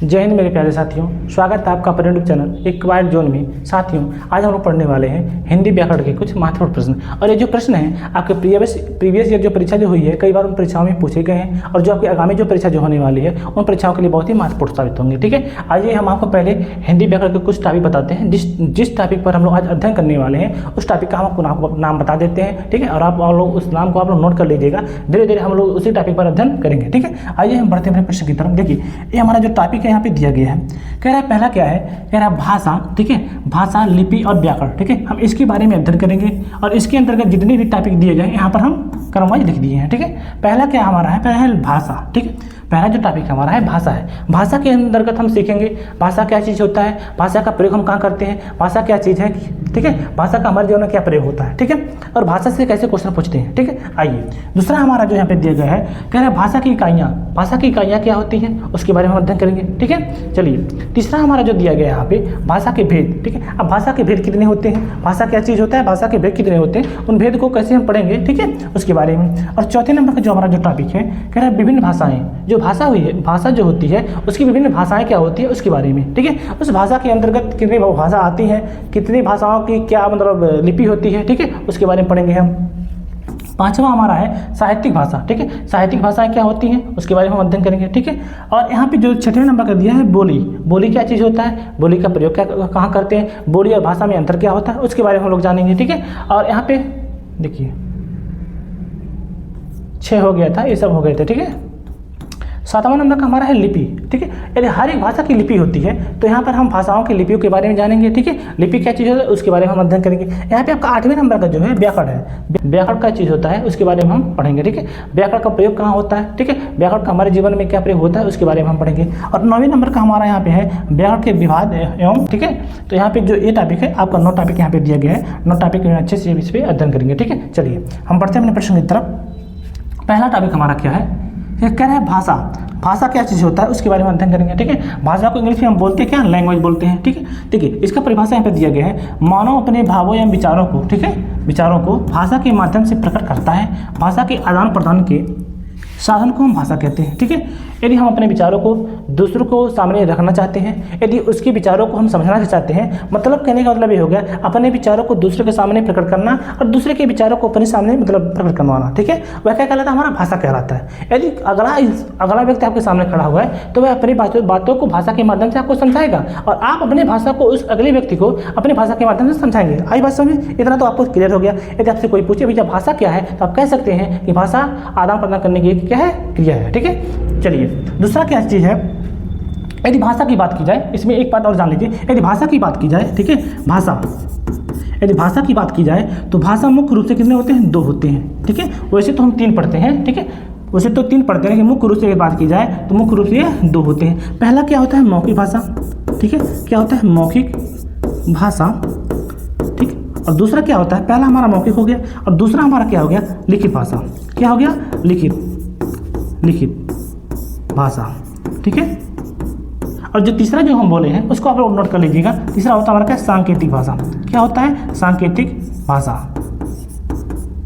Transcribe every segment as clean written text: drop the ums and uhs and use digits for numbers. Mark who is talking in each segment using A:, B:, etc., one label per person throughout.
A: जय हिंद मेरे प्यारे साथियों, स्वागत है आपका अपने यूट्यूब चैनल एक्वायर्ड जोन में। साथियों, आज हम लोग पढ़ने वाले हैं हिंदी व्याकरण के कुछ महत्वपूर्ण प्रश्न। और ये जो प्रश्न है आपके प्रीवियस ईयर जो परीक्षा जो हुई है, कई बार उन परीक्षाओं में पूछे गए हैं और जो आपकी आगामी जो परीक्षा जो होने वाली है उन परीक्षाओं के लिए बहुत ही महत्वपूर्ण साबित होंगे। ठीक है, आइए हम आपको पहले हिंदी व्याकरण के कुछ टॉपिक बताते हैं। जिस टॉपिक पर हम लोग आज अध्ययन करने वाले हैं उस टॉपिक का हम आपको नाम बता देते हैं। ठीक है, और आप लोग उस नाम को आप लोग नोट कर लीजिएगा। धीरे धीरे हम लोग उसी टॉपिक पर अध्ययन करेंगे। ठीक है, आइए हम बढ़ते हैं अपने प्रश्न की तरफ। देखिए, ये हमारा जो टॉपिक है यहाँ पे दिया गया है, कह रहा है पहला क्या है, कह रहा है भाषा। ठीक है, भाषा, लिपि और व्याकरण। ठीक है, हम इसके बारे में अध्ययन करेंगे और इसके अंतर्गत जितने भी टॉपिक दिए गए यहाँ पर हम क्रमवाइज लिख दिए हैं। ठीक है, पहला क्या हमारा है, पहला है भाषा। ठीक है, पहला जो टॉपिक हमारा है भाषा है। भाषा के अंतर्गत हम सीखेंगे भाषा क्या चीज़ होता है, भाषा का प्रयोग हम कहाँ करते हैं, भाषा क्या चीज़ है। ठीक है, भाषा का हमारे जीवन में क्या प्रयोग होता है। ठीक है, और भाषा से कैसे क्वेश्चन पूछते हैं। ठीक है, आइए दूसरा हमारा जो यहाँ पे दिया गया है, कह रहा है भाषा की इकाइयाँ। भाषा की इकाइयाँ क्या होती हैं उसके बारे में हम अध्ययन करेंगे। ठीक है, चलिए तीसरा हमारा जो दिया गया है यहाँ पे, भाषा के भेद। ठीक है, अब भाषा के भेद कितने होते हैं, भाषा क्या चीज़ होता है, भाषा के भेद कितने होते हैं, उन भेद को कैसे हम पढ़ेंगे। ठीक है, उसके बारे में। और चौथे नंबर का जो हमारा जो टॉपिक है, कह रहा है विभिन्न भाषाएं। जो भाषा हुई है, भाषा जो होती है उसकी विभिन्न भाषाएं क्या होती है उसके बारे में। ठीक है, उस भाषा के अंतर्गत कितनी भाषा आती है, कितनी भाषाओं की क्या मतलब लिपि होती है। ठीक है, उसके बारे में पढ़ेंगे हम। पांचवा हमारा है साहित्यिक भाषा। ठीक है, साहित्यिक भाषाएं क्या होती हैं उसके बारे में हम अध्ययन करेंगे। ठीक है, और यहाँ पे जो छठवें नंबर का दिया है बोली। बोली क्या चीज़ होता है, बोली का प्रयोग क्या कहाँ करते हैं, बोली और भाषा में अंतर क्या होता है उसके बारे में हम लोग जानेंगे। ठीक है, और यहाँ पे देखिए 6 हो गया था, ये सब हो गए थे। ठीक है, सातवां नंबर का हमारा है लिपि। ठीक है, यदि हर एक भाषा की लिपि होती है तो यहाँ पर हम भाषाओं की लिपियों के बारे में जानेंगे। ठीक है, लिपि क्या चीज़ होता है उसके बारे में हम अध्ययन करेंगे। यहाँ पे आपका 8वें नंबर का जो है व्याकरण है। व्याकरण का चीज़ होता है उसके बारे में हम पढ़ेंगे। ठीक है, व्याकरण का प्रयोग कहाँ होता है। ठीक है, व्याकरण का हमारे जीवन में क्या प्रयोग होता है उसके बारे में हम पढ़ेंगे। और 9वें नंबर का हमारा यहाँ पे है व्याकरण के विवाद एवं। ठीक है, तो यहाँ पे जो ये टॉपिक है आपका 9 टॉपिक यहाँ पे दिया गया है। 9 टॉपिक अच्छे से इस पर अध्ययन करेंगे। ठीक है, चलिए हम बढ़ते हैं अपने प्रश्न की तरफ। पहला टॉपिक हमारा क्या है, कह रहा है भाषा। भाषा क्या चीज़ होता है उसके बारे में अध्ययन करेंगे। ठीक है, भाषा को इंग्लिश में हम बोलते हैं क्या, लैंग्वेज बोलते हैं। ठीक है, देखिए इसका परिभाषा यहाँ पे दिया गया है, मानव अपने भावों या विचारों को, ठीक है, विचारों को भाषा के माध्यम से प्रकट करता है। भाषा के आदान प्रदान के साधन को हम भाषा कहते हैं। ठीक है, यदि हम अपने विचारों को दूसरों को सामने रखना चाहते हैं, यदि उसके विचारों को हम समझना चाहते हैं, मतलब कहने का मतलब ये हो गया अपने विचारों को दूसरे के सामने प्रकट करना और दूसरे के विचारों को अपने सामने मतलब प्रकट करवाना। ठीक है, वह क्या कहलाता है, हमारा भाषा कहलाता है। यदि अगला व्यक्ति आपके सामने खड़ा हुआ है तो वह अपनी बातों को भाषा के माध्यम से आपको समझाएगा और आप अपने भाषा को उस अगले व्यक्ति को अपनी भाषा के माध्यम से समझाएंगे। आई बात समझ, इतना तो आपको क्लियर हो गया। यदि आपसे कोई पूछे भैया भाषा क्या है तो आप कह सकते हैं कि भाषा आदान प्रदान करने की क्या है, क्रिया है। ठीक है, चलिए दूसरा क्या चीज़ है, यदि भाषा की बात की जाए, इसमें एक बात और जान लीजिए, यदि भाषा की बात की जाए, ठीक है, यदि भाषा की बात की जाए तो भाषा मुख्य रूप से कितने होते हैं, 2 होते हैं। ठीक है, वैसे तो हम 3 पढ़ते हैं। ठीक है, वैसे तो 3 पढ़ते हैं, लेकिन मुख्य रूप से बात की जाए तो मुख्य रूप से ये 2 होते हैं। पहला क्या होता है, मौखिक भाषा। ठीक है, क्या होता है, मौखिक भाषा। ठीक, और दूसरा क्या होता है, पहला हमारा मौखिक हो गया और दूसरा हमारा क्या हो गया, लिखित भाषा। क्या हो गया, लिखित भाषा। ठीक है, और जो तीसरा जो हम बोले हैं उसको आप लोग नोट कर लीजिएगा। तीसरा होता है हमारा क्या, सांकेतिक भाषा। क्या होता है, सांकेतिक भाषा।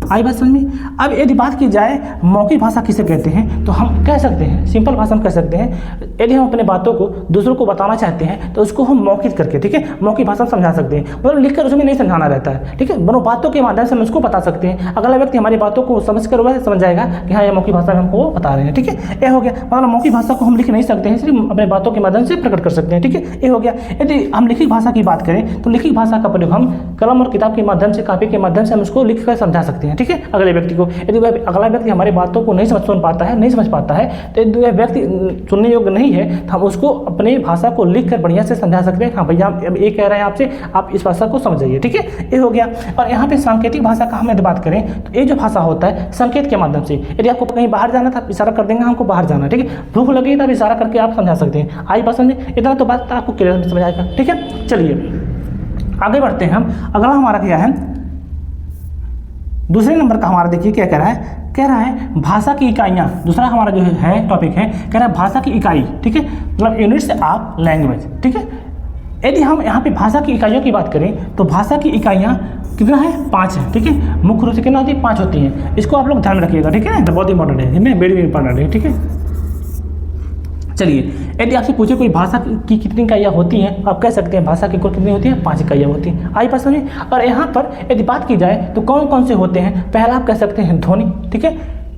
A: आई बात समझ में। अब यदि बात की जाए मौखिक भाषा किसे कहते हैं तो हम कह सकते हैं, सिंपल भाषा में कह सकते हैं, यदि हम अपने बातों को दूसरों को बताना चाहते हैं तो उसको हम मौखिक करके, ठीक है, मौखिक भाषा में समझा सकते हैं। मतलब लिखकर उसमें नहीं समझाना रहता है। ठीक है, बनो बातों के माध्यम से हम उसको बता सकते हैं। अगला व्यक्ति हमारी बातों को समझ कर वह समझ जाएगा कि हाँ ये मौखिक भाषा में हमको बता रहे हैं। ठीक है, ये हो गया। मतलब मौखिक भाषा को हम लिख नहीं सकते हैं, सिर्फ अपने बातों के माध्यम से प्रकट कर सकते हैं। ठीक है, ये हो गया। यदि हम लिखित भाषा की बात करें तो लिखित भाषा का प्रयोग हम कलम और किताब के माध्यम से, कॉपी के माध्यम से हम उसको लिख कर समझा सकते हैं। ठीक है, अगले व्यक्ति को। यदि वह अगला व्यक्ति हमारी बातों को नहीं समझ पाता है तो यदि वह व्यक्ति सुनने योग्य नहीं है तो हम उसको अपने भाषा को लिख कर बढ़िया से समझा सकते हैं। हाँ भैया अब ये कह रहे हैं आपसे, आप इस भाषा को समझिए। ठीक है, ये हो गया। और यहाँ पे सांकेतिक भाषा का हम यदि बात करें तो ये जो भाषा होता है संकेत के माध्यम से, यदि आपको कहीं बाहर जाना था इशारा कर देंगे हमको बाहर जाना। ठीक है, भूख लगी तब इशारा करके आप समझा सकते हैं। आई बात समझे, इतना तो बात आपको क्लियर समझ आएगा। ठीक है, चलिए आगे बढ़ते हैं हम। अगला हमारा क्या है, दूसरे नंबर का हमारा देखिए क्या कह रहा है भाषा की इकाइयाँ। दूसरा हमारा जो है टॉपिक है, कह रहा है भाषा की इकाई। ठीक है, मतलब यूनिट्स ऑफ लैंग्वेज। ठीक है, यदि हम यहाँ पे भाषा की इकाइयों की बात करें तो भाषा की इकाइयाँ कितना है, 5 है। ठीक है, मुख्य रूप से कितना होती है, 5 होती हैं। इसको आप लोग ध्यान रखिएगा। ठीक है, बहुत इंपॉर्टेंट है, वेरी इंपॉर्टेंट है। ठीक है, चलिए, यदि आपसे पूछे कोई भाषा की कितनी इकाइयाँ होती हैं, आप कह सकते हैं भाषा की कुल कितनी होती है, 5 इकाइयाँ होती हैं। आई बात समझिए। और यहाँ पर यदि बात की जाए तो कौन कौन से होते हैं, पहला आप कह सकते हैं ध्वनि, ठीक है,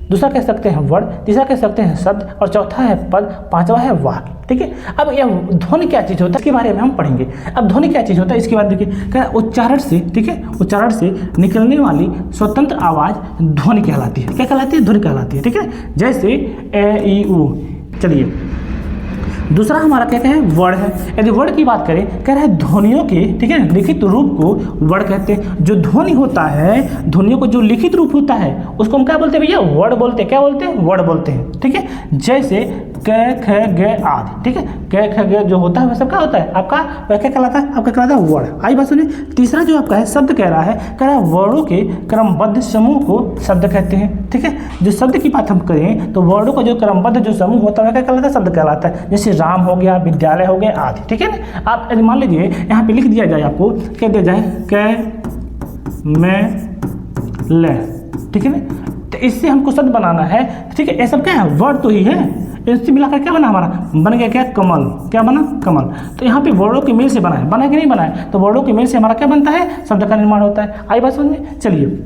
A: दूसरा कह सकते हैं वर्ण, तीसरा कह सकते हैं शब्द, और चौथा है पद, पांचवा है वाक्य, ठीक है। अब यह ध्वनि क्या चीज़ होता है इसके बारे में हम पढ़ेंगे। अब ध्वनि क्या चीज़ होता है इसके बारे में देखिए, क्या उच्चारण से, ठीक है, उच्चारण से निकलने वाली स्वतंत्र आवाज़ ध्वनि कहलाती है। क्या कहलाती है? ध्वनि कहलाती है, ठीक है। जैसे ए ई उ। चलिए, दूसरा हमारा क्या है, वर्ण है। यदि वर्ण की बात करें, कह रहे हैं ध्वनियों के, ठीक है, लिखित रूप को वर्ण कहते हैं। जो ध्वनि होता है, ध्वनियों को जो लिखित रूप होता है उसको हम क्या बोलते हैं भैया? वर्ण बोलते हैं। क्या बोलते हैं? वर्ण बोलते हैं, ठीक है। जैसे क ख ग आदि, ठीक है। क ख ग जो होता है वह सब क्या होता है आपका, वह क्या कहलाता है? आपका कहलाता है वर्ण। आई बात सुनिए। तीसरा जो आपका है शब्द कह रहा है, कह रहा है वर्णों के क्रमबद्ध समूह को शब्द कहते हैं, ठीक है। जो शब्द की बात हम करें तो वर्णों का जो क्रमबद्ध जो समूह होता है क्या कहलाता है? शब्द कहलाता है। जैसे राम हो गया, विद्यालय हो गया आदि, ठीक है ना। आप यदि मान लीजिए यहाँ पे लिख दिया जाए, आपको कह दिया जाए क मैं ले, ठीक है ना, तो इससे हमको शब्द बनाना है, ठीक है। ये सब क्या है? वर्ड तो ही है। इससे मिलाकर क्या बना हमारा? बन गया क्या? कमल। क्या बना? कमल। तो यहाँ पे वर्डों के मेल से बना है, बना कि नहीं बना है? तो वर्डों के मेल से हमारा क्या बनता है? शब्द का निर्माण होता है। आई बात समझ में। चलिए,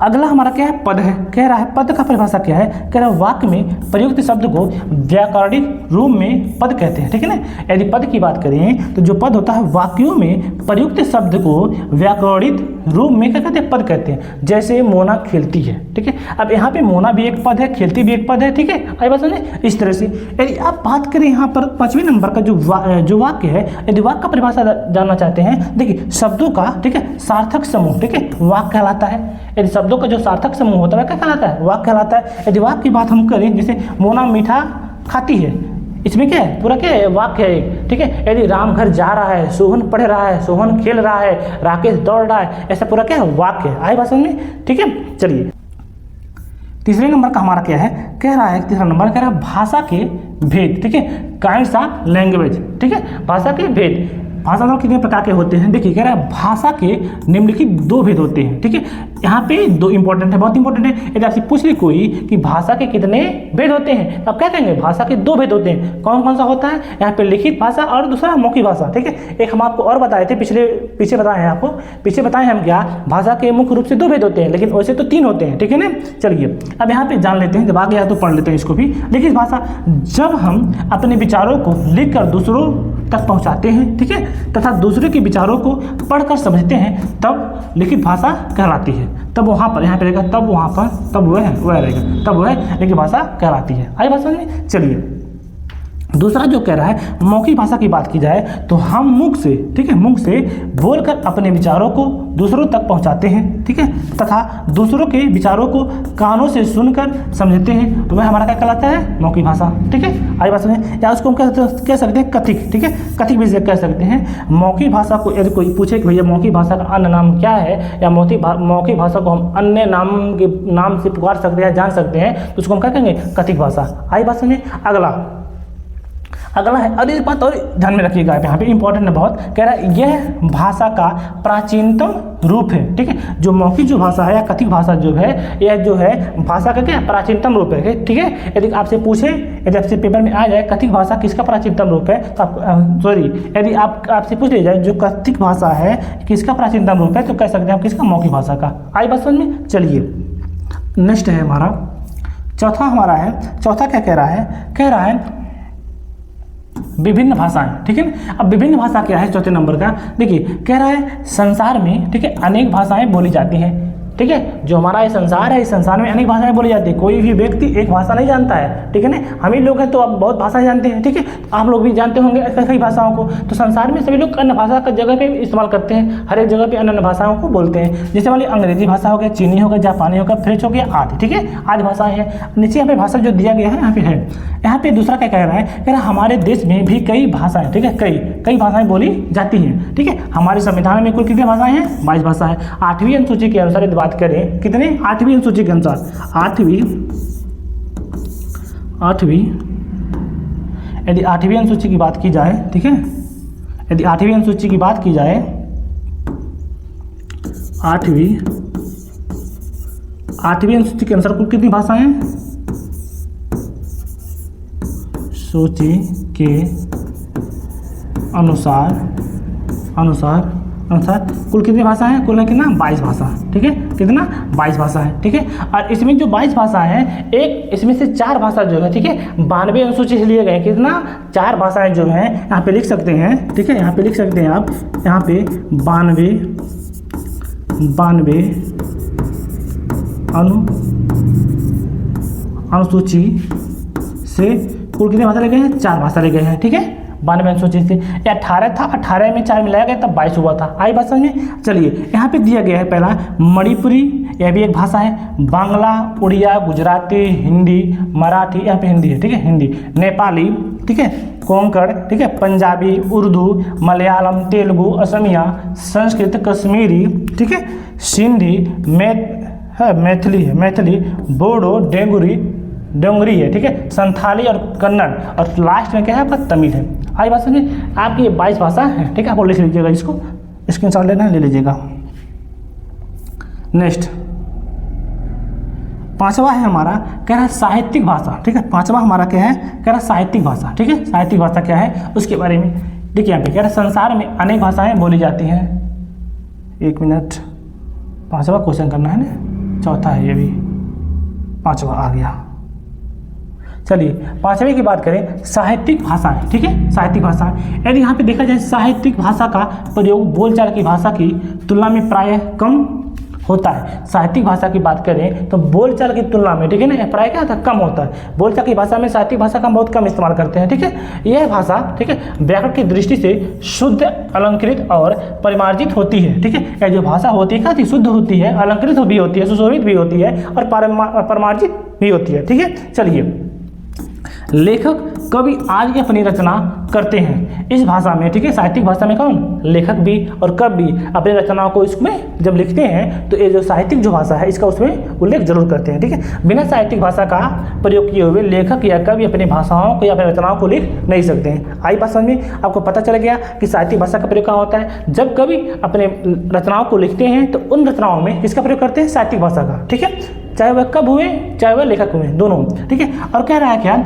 A: अगला हमारा क्या है? पद है। कह रहा है पद का परिभाषा क्या है? कह रहा है वाक्य में प्रयुक्त शब्द को व्याकरणिक रूप में पद कहते हैं, ठीक है ना। यदि पद की बात करें तो जो पद होता है वाक्यों में प्रयुक्त शब्द को व्याकरणिक रूप में क्या कहते हैं? पद कहते हैं। जैसे मोना खेलती है, ठीक है। अब यहाँ पे मोना भी एक पद है, खेलती भी एक पद है, ठीक है। आई बात समझे। इस तरह से यदि आप बात करें यहाँ पर 5वें नंबर का जो वाक्य है, यदि वाक्य का परिभाषा जानना चाहते हैं, देखिए शब्दों का, ठीक है, सार्थक समूह, ठीक है, वाक्य कहलाता है। यदि शब्दों का जो सार्थक समूह होता है क्या कहलाता है? वाक्य कहलाता है। यदि वाक्य की बात हम करें, जैसे मोना मीठा खाती है, इसमें क्या है? पूरा क्या है? वाक्य है एक, ठीक है। यदि राम घर जा रहा है, सोहन पढ़ रहा है, सोहन खेल रहा है, राकेश दौड़ रहा है, ऐसा पूरा क्या है? वाक्य है। आई बात समझ में, ठीक है। चलिए, तीसरे नंबर का हमारा क्या है? कह रहा है तीसरा नंबर कह रहा है भाषा के भेद, ठीक है, काइंड्स ऑफ लैंग्वेज, ठीक है। भाषा के भेद, भाषा में कितने प्रकार के होते हैं? देखिए, कह रहा है भाषा के निम्नलिखित 2 भेद होते हैं, ठीक है। यहाँ पे 2 इंपॉर्टेंट है, बहुत इंपॉर्टेंट है। यदि आपसे पूछ ले कोई कि भाषा के कितने भेद होते हैं, तो आप क्या कहेंगे? भाषा के 2 भेद होते हैं। कौन कौन सा होता है? यहाँ पे लिखित भाषा और दूसरा मौखिक भाषा, ठीक है। एक हम आपको और बताए थे, पीछे बताए हैं आपको, पीछे बताए हम क्या, भाषा के मुख्य रूप से 2 भेद होते हैं, लेकिन वैसे तो 3 होते हैं, ठीक है ना। चलिए, अब यहाँ पे जान लेते हैं, जब आ गया तो पढ़ लेते हैं इसको भी। लिखित भाषा, जब हम अपने विचारों को लिखकर दूसरों तक पहुँचाते हैं, ठीक है, तथा दूसरे के विचारों को पढ़कर समझते हैं, तब लिखित भाषा कहलाती है। तब वहाँ पर, यहाँ पे रहेगा तब, वहाँ पर तब वह रहेगा, तब वह लिखित भाषा कहलाती है। आई बात समझ में। चलिए, दूसरा जो कह रहा है मौखिक भाषा की बात की जाए तो हम मुख से, ठीक है, मुख से बोलकर अपने विचारों को दूसरों तक पहुंचाते हैं, ठीक है, तथा दूसरों के विचारों को कानों से सुनकर समझते हैं, तो वह हमारा क्या कहलाता है? मौखिक भाषा, ठीक है। आई बात समझे। या उसको हम कह सकते हैं कथित, ठीक है, कथित भी कह सकते हैं। मौखिक भाषा को यदि कोई पूछे कि भैया मौखिक भाषा का अन्य नाम क्या है, या मौखिक भाषा को हम अन्य नाम से पुकार सकते हैं, जान सकते हैं, तो उसको हम क्या कहेंगे? कथित भाषा। आई बात समझे। अगला है, और इस बात और ध्यान में रखिएगा, यहाँ पे इंपॉर्टेंट है बहुत। कह रहा है यह भाषा का प्राचीनतम रूप है, ठीक है। जो मौखिक जो भाषा है या कथित भाषा जो है, यह जो है भाषा का क्या प्राचीनतम रूप है, ठीक है। यदि आपसे पूछे, यदि आपसे पेपर में आ जाए कथित भाषा किसका प्राचीनतम रूप है, तो आप यदि आपसे पूछ लिया जाए जो कथित भाषा है किसका प्राचीनतम रूप है, तो कह सकते हैं आप किसका? मौखिक भाषा का। आई बात समझ में। चलिए, नेक्स्ट है हमारा चौथा, हमारा है चौथा क्या कह रहा है विभिन्न भाषाएं, ठीक है ना। अब विभिन्न भाषा क्या है चौथे नंबर का? देखिए, कह रहा है संसार में, ठीक है, अनेक भाषाएं बोली जाती हैं, ठीक है। जो हमारा ये संसार है, इस संसार में अनेक भाषाएं बोली जाती है। कोई भी व्यक्ति एक भाषा नहीं जानता है, ठीक है ना। हम ही लोग हैं तो अब बहुत भाषाएं जानते हैं, ठीक है। आप लोग भी जानते होंगे कई भाषाओं को। तो संसार में सभी लोग अन्य भाषा का जगह पे इस्तेमाल करते हैं, हर एक जगह पे अन्य भाषाओं को बोलते हैं। जैसे वाली अंग्रेजी भाषा हो गया, चीनी हो गया, जापानी हो गया, फ्रेंच हो गया आदि, ठीक है, आदि भाषाएं हैं। नीचे यहाँ पे भाषा जो दिया गया है यहाँ पे है। यहाँ पे दूसरा क्या कह रहा है? कह रहा है हमारे देश में भी कई भाषाएं, ठीक है, कई भाषाएं बोली जाती हैं, ठीक है। हमारे संविधान में कुल कितनी भाषाएं हैं? 22 भाषा है। 8वीं अनुसूची के अनुसार यदि बात करें, कितने? 8वीं अनुसूची के अनुसार, 8वीं यदि 8वीं अनुसूची की बात की जाए, ठीक है, यदि 8वीं अनुसूची की बात की जाए, 8वीं अनुसूची के अनुसार कुल कितनी भाषाएं हैं? सूची के अनुसार कुल कितनी भाषा है? कुल कितना? 22 भाषा, ठीक है। कितना? 22 भाषा है, ठीक है। और इसमें जो 22 भाषा है, एक इसमें से 4 भाषा जो है, ठीक है, 92 अनुसूची से लिए गए। कितना? 4 भाषाएं जो हैं यहाँ पे लिख सकते हैं, ठीक है। यहाँ पे लिख सकते हैं आप, यहाँ पे 92 अनुसूची से कुल कितने भाषा ले गए हैं? 4 भाषा ले गए हैं, ठीक है। 92 अनुसूची से 18 था, 18 में 4 मिलाया गया तब 22 हुआ था। आई बात समझ में? चलिए यहाँ पे दिया गया है पहला मणिपुरी, यह भी एक भाषा है। बांग्ला, उड़िया, गुजराती, हिंदी, मराठी, यहाँ पे हिंदी है, ठीक है, हिंदी, नेपाली, ठीक है, कोंकण, ठीक है, पंजाबी, उर्दू, मलयालम, तेलुगु, असमिया, संस्कृत, कश्मीरी, ठीक है, सिंधी, मैथिली, बोडो, डोंगरी है, ठीक है, संथाली और कन्नड़, और लास्ट में क्या है आपका? तमिल है। आई बात समझे? आपकी ये 22 भाषा है, ठीक है। आप लिख लीजिएगा, इसको स्क्रीनशॉट लेना है, ले लीजिएगा। नेक्स्ट 5वां है हमारा, कह रहा है साहित्यिक भाषा, ठीक है। 5वां हमारा क्या है? कह रहा है साहित्यिक भाषा, ठीक है। साहित्यिक भाषा क्या है उसके बारे में देखिए। यहाँ पे कह रहा है संसार में अनेक भाषाएं बोली जाती हैं। 1 मिनट, 5वां क्वेश्चन करना है ना, चौथा है ये भी, 5वां आ गया। चलिए 5वें की बात करें, साहित्यिक भाषाएं, ठीक है। साहित्यिक भाषा, यदि यहाँ पे देखा जाए साहित्यिक भाषा का प्रयोग बोलचाल की भाषा की तुलना में प्रायः कम होता है। साहित्यिक भाषा की बात करें तो बोलचाल की तुलना में, ठीक है ना, प्रायः क्या होता है? कम होता है। बोलचाल की भाषा में साहित्यिक भाषा का बहुत कम इस्तेमाल करते हैं, ठीक है। यह भाषा, ठीक है, व्याकरण की दृष्टि से शुद्ध, अलंकृत और परिमार्जित होती है, ठीक है। यह जो भाषा होती है क्या? शुद्ध होती है, अलंकृत भी होती है, सुशोभित भी होती है और परिमार्जित भी होती है, ठीक है। चलिए, लेखक कवि आज भी अपनी रचना करते हैं इस भाषा में, ठीक है। साहित्यिक भाषा में कौन? लेखक भी और कवि भी अपनी रचनाओं को इसमें जब लिखते हैं तो ये जो साहित्यिक जो भाषा है इसका उसमें उल्लेख जरूर करते हैं, ठीक है। बिना साहित्यिक भाषा का प्रयोग किए हुए लेखक या कवि अपनी भाषाओं को या अपनी रचनाओं को लिख नहीं सकते हैं। आई बात समझ में? आपको पता चल गया कि साहित्यिक भाषा का प्रयोग कहाँ होता है? जब कवि अपने रचनाओं को लिखते हैं तो उन रचनाओं में किसका प्रयोग करते हैं? साहित्यिक भाषा का, ठीक है। चाहे वह कब हुए, चाहे वह लेखक हुए, दोनों, ठीक है। और कह रहा है क्या?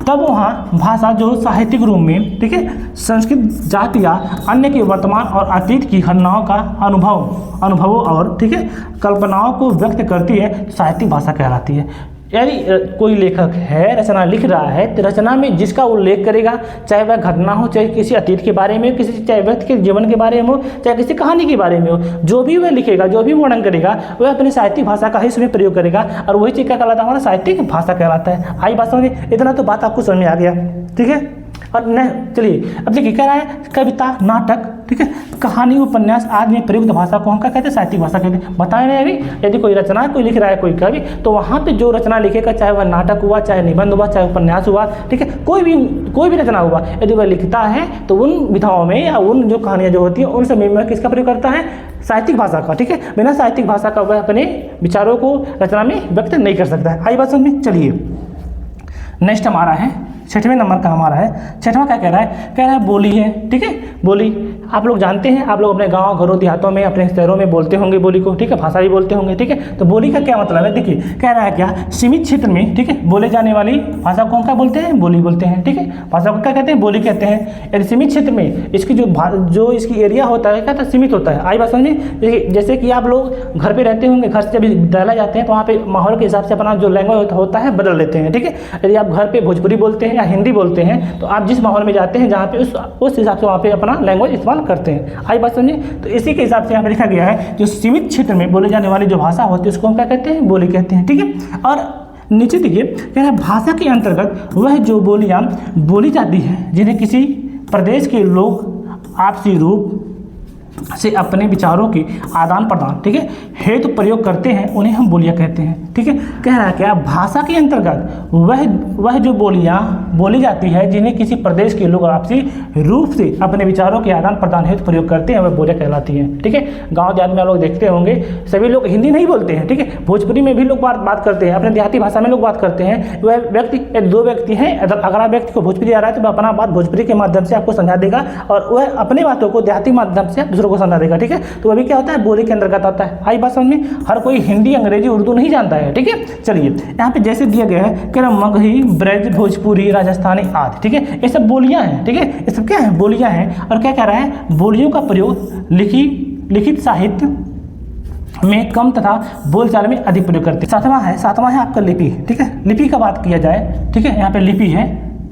A: तब वहाँ भाषा जो साहित्यिक रूप में, ठीक है, संस्कृत जाति या अन्य के वर्तमान और अतीत की घटनाओं का अनुभवों और, ठीक है, कल्पनाओं को व्यक्त करती है, तो साहित्यिक भाषा कहलाती है। यानी कोई लेखक है, रचना लिख रहा है, तो रचना में जिसका उल्लेख करेगा, चाहे वह घटना हो, चाहे किसी अतीत के बारे में हो, चाहे व्यक्ति के जीवन के बारे में हो, चाहे किसी कहानी के बारे में हो, जो भी वह लिखेगा, जो भी वर्णन करेगा, वह अपनी साहित्यिक भाषा का ही उसमें प्रयोग करेगा, और वही चीज़ क्या कहलाता है? हमारा साहित्यिक भाषा कहलाता है। आई बात समझ में? इतना तो बात आपको समझ में आ गया, ठीक है। और न चलिए अब देखिए, कह रहा है कविता, नाटक, ठीक है, कहानी, उपन्यास आदि में प्रयुक्त भाषा को हम क्या कहते हैं? साहित्यिक भाषा कहते हैं। बताए रहे अभी, यदि कोई रचना कोई लिख रहा है, कोई कवि, तो वहाँ पे जो रचना लिखेगा, चाहे वह नाटक हुआ, चाहे निबंध हुआ, चाहे उपन्यास हुआ, ठीक है, कोई भी रचना हुआ, यदि वह लिखता है तो उन विधाओं में या उन जो कहानियाँ जो होती हैं उन सब में किसका प्रयोग करता है? साहित्यिक भाषा का, ठीक है। बिना साहित्यिक भाषा का वह अपने विचारों को रचना में व्यक्त नहीं कर सकता है। आई बात समझ में? चलिए नेक्स्ट हमारा है 6वें नंबर का हमारा है। 6वां क्या कह रहा है? कह रहा है बोली है, ठीक है। बोली आप लोग जानते हैं, आप लोग अपने गांव, घरों, देहातों में, अपने शहरों में बोलते होंगे बोली को, ठीक है, भाषा भी बोलते होंगे, ठीक है। तो बोली का क्या मतलब है? देखिए कह रहा है क्या? सीमित क्षेत्र में, ठीक है, बोले जाने वाली भाषा को हम क्या बोलते हैं? बोली बोलते हैं, ठीक है। भाषा को क्या कहते हैं? बोली कहते हैं। यदि सीमित क्षेत्र में इसकी जो इसकी एरिया होता है क्या? सीमित होता है। आई बात समझिए? जैसे कि आप लोग घर पे रहते होंगे, घर से जब विद्यालय जाते हैं तो वहाँ पे माहौल के हिसाब से अपना जो लैंग्वेज होता है बदल लेते हैं, ठीक है। यदि आप घर पे भोजपुरी बोलते हैं या हिंदी बोलते हैं तो आप जिस माहौल में जाते हैं जहाँ पे उस हिसाब से वहाँ पे अपना लैंग्वेज इस्तेमाल करते हैं। आई बात समझिए? तो इसी के हिसाब से यहाँ पे लिखा गया है जो सीमित क्षेत्र में बोले जाने वाली जो भाषा होती है उसको हम क्या कहते हैं? बोली कहते हैं, ठीक है। और नीचे देखिए कह रहा है भाषा के अंतर्गत वह जो बोलियाँ बोली जाती हैं जिन्हें किसी प्रदेश के लोग आपसी रूप से अपने विचारों के आदान प्रदान, ठीक है, हेतु प्रयोग करते हैं, उन्हें हम बोलियाँ कहते हैं, ठीक है। कह रहा है क्या? भाषा के अंतर्गत वह जो बोलियाँ बोली जाती है जिन्हें किसी प्रदेश के लोग आपसी रूप से अपने विचारों के आदान प्रदान हेतु प्रयोग करते हैं, वह बोलियाँ कहलाती हैं, ठीक है। गाँव देहात में आप लोग देखते होंगे सभी लोग हिंदी नहीं बोलते हैं, ठीक है। भोजपुरी में भी लोग बात करते हैं, अपने देहाती भाषा में लोग बात करते हैं। वह व्यक्ति, दो व्यक्ति हैं, अगर व्यक्ति को भोजपुरी आ रहा है तो वह अपना बात भोजपुरी के माध्यम से आपको समझा देगा और वह अपनी बातों को देहाती माध्यम से दूसरों को समझा देगा, ठीक है। तो अभी क्या होता है, बोली के अंतर्गत आता है। आई बात समझ में। हर कोई हिंदी, अंग्रेजी, उर्दू नहीं जानता है, ठीक है। चलिए यहाँ पे जैसे दिया गया है कि मगही, ब्रज, भोजपुरी, राजस्थानी आदि, ठीक है, ये सब बोलियाँ हैं, ठीक है, ये सब क्या है, बोलियाँ हैं। और क्या कह रहा है, बोलियों का प्रयोग लिखित साहित्य में कम तथा बोलचाल में अधिक प्रयोग करते हैं। सातवां है आपका लिपि, ठीक है। लिपि का बात किया जाए, ठीक है, यहाँ पे लिपि है,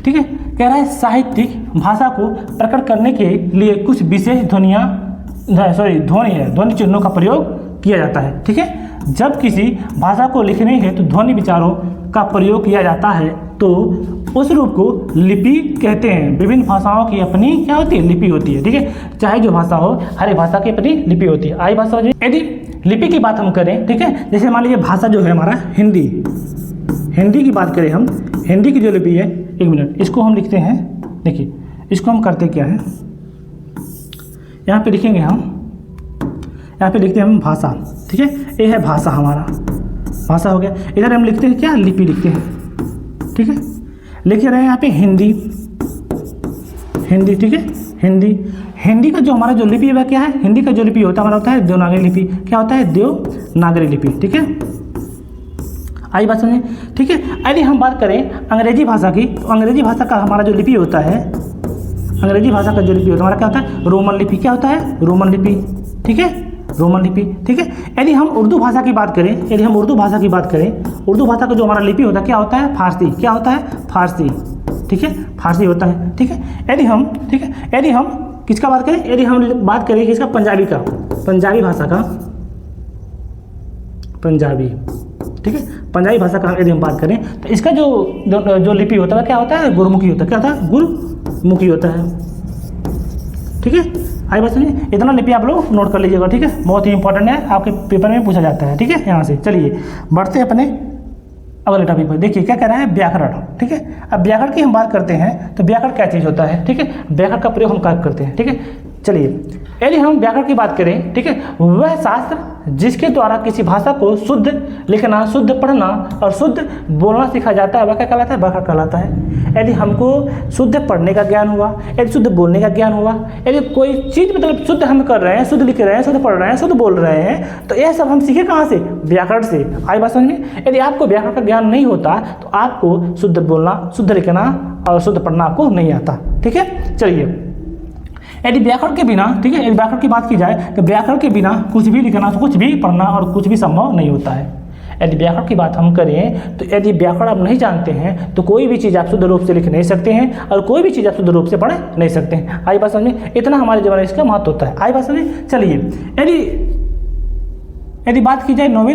A: ठीक है। कह रहा है साहित्यिक भाषा को प्रकट करने के लिए कुछ विशेष ध्वनि चिन्हों का प्रयोग किया जाता है, ठीक है। जब किसी भाषा को लिखने हेतु ध्वनि विचारों का प्रयोग किया जाता है तो उस रूप को लिपि कहते हैं। विभिन्न भाषाओं की अपनी क्या होती है, लिपि होती है, ठीक है। चाहे जो भाषा हो, हर एक भाषा की अपनी लिपि होती है। आई भाषा समझिए। यदि लिपि की बात हम करें, ठीक है, जैसे मान लीजिए भाषा जो है हमारा हिंदी की बात करें हम, हिंदी की जो लिपि है, एक मिनट, इसको हम लिखते हैं, देखिए इसको हम करते क्या है, यहाँ पे लिखेंगे हम, यहाँ पे लिखते हैं हम भाषा, ठीक है। ये है भाषा, हमारा भाषा हो गया। इधर हम लिखते हैं क्या, लिपि लिखते हैं, ठीक है। लिख रहे हैं यहाँ पे हिंदी, ठीक है। हिंदी का जो हमारा जो लिपि है वह क्या है, हिंदी का जो लिपि होता है हमारा होता है देवनागरी लिपि। क्या होता है, देवनागरी लिपि, ठीक है। आई बात समझे, ठीक है। यदि हम बात करें अंग्रेजी भाषा की, तो अंग्रेजी भाषा का हमारा जो लिपि होता है, अंग्रेजी भाषा का जो लिपि होता है हमारा क्या होता है, रोमन लिपि। क्या होता है, रोमन लिपि, ठीक है, रोमन लिपि, ठीक है। यदि हम उर्दू भाषा की बात करें, उर्दू भाषा का जो हमारा लिपि होता है क्या होता है, फारसी। क्या होता है, फारसी, ठीक है, फारसी होता है, ठीक है। यदि हम किसका बात करें, यदि हम बात करें किसका, पंजाबी भाषा का, ठीक है, पंजाबी भाषा का यदि हम बात करें तो इसका जो लिपि होता है क्या होता है, गुरमुखी होता है। क्या होता है, गुरमुखी होता है, ठीक है। आई बात समझिए। इतना लिपि आप लोग नोट कर लीजिएगा, ठीक है, बहुत ही इंपॉर्टेंट है, आपके पेपर में पूछा जाता है, ठीक है। यहाँ से चलिए बढ़ते अपने अगले टॉपिक पर। देखिए क्या कह रहा है, व्याकरण, ठीक है। अब व्याकरण की हम बात करते हैं तो व्याकरण क्या चीज़ होता है, ठीक है, व्याकरण का प्रयोग हम क्या करते हैं, ठीक है। चलिए यदि हम व्याकरण की बात करें, ठीक है, वह शास्त्र जिसके द्वारा किसी भाषा को शुद्ध लिखना, शुद्ध पढ़ना और शुद्ध बोलना सीखा जाता है वह क्या कहलाता है, व्याकरण कहलाता है। यदि हमको शुद्ध पढ़ने का ज्ञान हुआ, यदि शुद्ध बोलने का ज्ञान हुआ, यदि कोई चीज़ मतलब शुद्ध हम कर रहे हैं, शुद्ध लिख रहे हैं, शुद्ध पढ़ रहे हैं, शुद्ध बोल रहे हैं, तो यह सब हम सीखे कहाँ से, व्याकरण से। आई बात समझ में। यदि आपको व्याकरण का ज्ञान नहीं होता तो आपको शुद्ध बोलना, शुद्ध लिखना और शुद्ध पढ़ना आपको नहीं आता, ठीक है। चलिए यदि व्याकरण के बिना, ठीक है, यदि व्याकरण की बात की जाए तो व्याकरण के बिना कुछ भी लिखना, कुछ भी पढ़ना और कुछ भी संभव नहीं होता है। यदि व्याकरण की बात हम करें तो यदि व्याकरण आप नहीं जानते हैं तो कोई भी चीज़ आप शुद्ध रूप से लिख नहीं सकते हैं और कोई भी चीज़ आप शुद्ध रूप से पढ़ नहीं सकते हैं। आई बात समझ, इतना हमारे जीवन में इसका महत्व होता है। आई बात समझ। चलिए यदि बात की जाए 9वें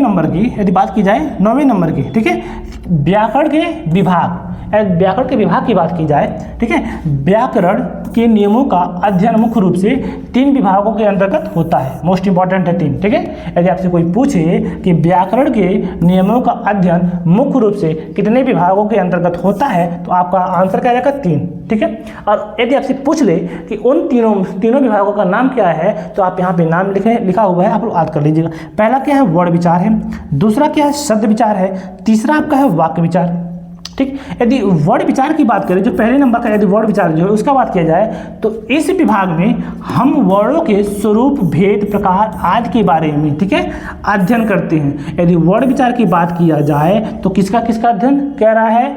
A: नंबर की, ठीक है, व्याकरण के विभाग की बात की जाए, ठीक है, व्याकरण के नियमों का अध्ययन मुख्य रूप से 3 विभागों के अंतर्गत होता है। मोस्ट इंपॉर्टेंट है 3, ठीक है। यदि आपसे कोई पूछे कि व्याकरण के नियमों का अध्ययन मुख्य रूप से कितने विभागों के अंतर्गत होता है तो आपका आंसर क्या रहेगा, 3, ठीक है। और यदि आपसे पूछ ले कि उन तीनों विभागों का नाम क्या है तो आप यहाँ पे नाम लिखा हुआ है, आप लोग याद कर लीजिएगा। पहला क्या है, वर्ण विचार है, दूसरा क्या है, शब्द विचार है, तीसरा आपका है वाक्य विचार, ठीक। यदि वर्ण विचार की बात करें, जो पहले नंबर का यदि वर्ण विचार जो है उसका बात किया जाए तो इस विभाग में हम वर्णों के स्वरूप, भेद, प्रकार आदि के बारे में, ठीक है, अध्ययन करते हैं। यदि वर्ण विचार की बात किया जाए तो किसका अध्ययन कह रहा है,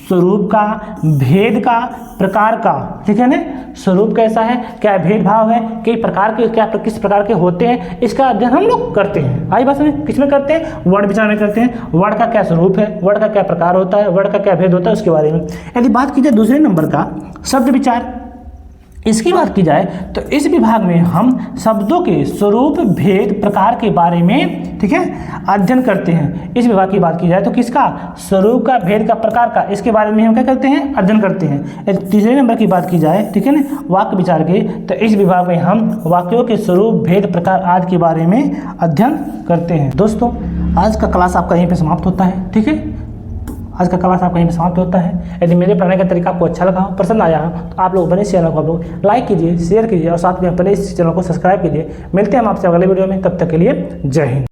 A: स्वरूप का, भेद का, प्रकार का, ठीक है ना। स्वरूप कैसा है, क्या भेदभाव है, किस प्रकार के होते हैं, इसका अध्ययन हम लोग करते हैं। आई बात में, किस में करते हैं, वर्ण विचार में करते हैं। वर्ण का क्या स्वरूप है, वर्ण का क्या प्रकार होता है, वर्ण का क्या भेद होता है उसके बारे में। यदि बात की जाए दूसरे नंबर का शब्द विचार, इसकी बात की जाए तो इस विभाग में हम शब्दों के स्वरूप, भेद, प्रकार के बारे में, ठीक है, अध्ययन करते हैं। इस विभाग की बात की जाए तो किसका, स्वरूप का, भेद का, प्रकार का, इसके बारे में हम क्या करते हैं, अध्ययन करते हैं। तीसरे नंबर की बात की जाए, ठीक है ना, वाक्य विचार के, तो इस विभाग में हम वाक्यों के स्वरूप, भेद, प्रकार आदि के बारे में अध्ययन करते हैं। दोस्तों आज का क्लास आपका यहीं पर समाप्त होता है, ठीक है, आज का क्लास आपका यहीं समाप्त होता है। यदि मेरे पढ़ाने का तरीका आपको अच्छा लगा हो, पसंद आया हो तो आप लोग बने इस चैनल को आप लोग लाइक कीजिए, शेयर कीजिए और साथ में अपने इस चैनल को सब्सक्राइब कीजिए। मिलते हैं हम आपसे अगले वीडियो में, तब तक के लिए जय हिंद।